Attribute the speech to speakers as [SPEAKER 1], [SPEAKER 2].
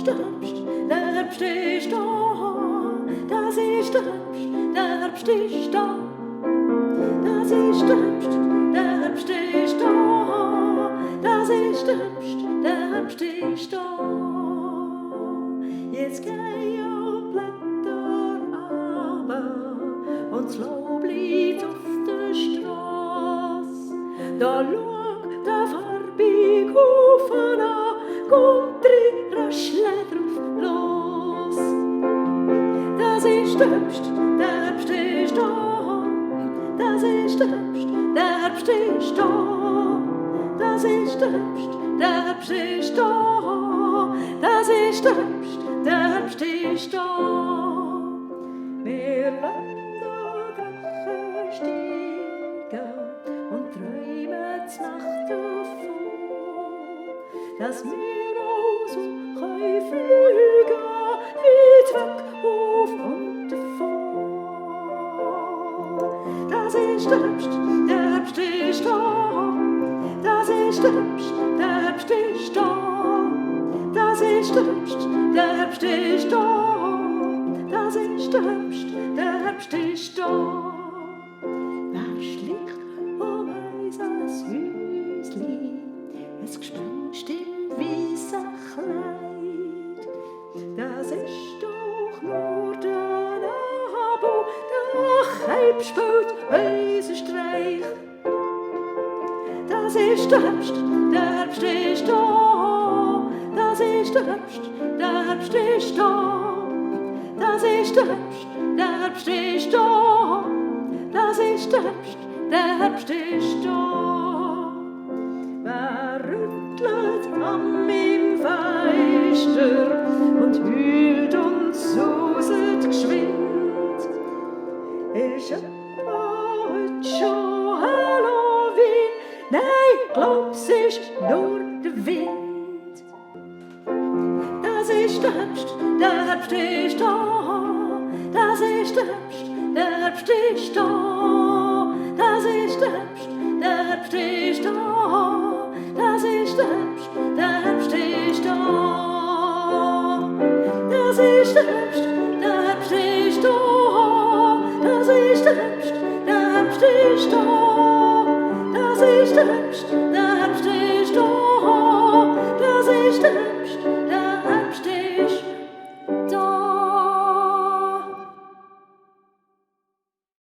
[SPEAKER 1] der Herbst ist da. Das ist der Herbst, der Herbst ist da. Das ist der Herbst, der Herbst ist da. Das ist der Herbst, der Herbst ist da. Jetzt gehen auch Blätter runter und das Laub liegt auf der Straße. Da schau der farbige Haufen an, kommt drin, raschelt drauf los. Das ist der Herbst ist da. Das ist der Herbst ist da. Das ist der Herbst ist da. Das ist der Herbst ist da. Wir lassen Drachen steigen und träumen die Nacht davon, dass wir auch so fliegen, weit weg auf und davon. Das ist der Herbst ist da. Das ist der Herbst ist da. Das ist der Herbst ist da. Das ist der Herbst ist da. Wer schlicht um weißes Häusli, ein Gespenst im weißen Kleid. Das ist doch nur der Abo, der Heib spielt weißen Streich. Das ist der Herbst ist da. Das ist der Herbst ist da. Das ist der Herbst ist da. Das ist der Herbst ist da. Wer rüttelt an meinem Fenster und heult und suset geschwind? Ist heute schon Halloween? Nein, glaub's ist nur der Wind. Das ist der Herbst ist da. Das ist der Herbst ist da. Das ist der Herbst ist da. Das ist der Herbst ist da. Das ist der Herbst ist da. Das ist der Herbst ist da.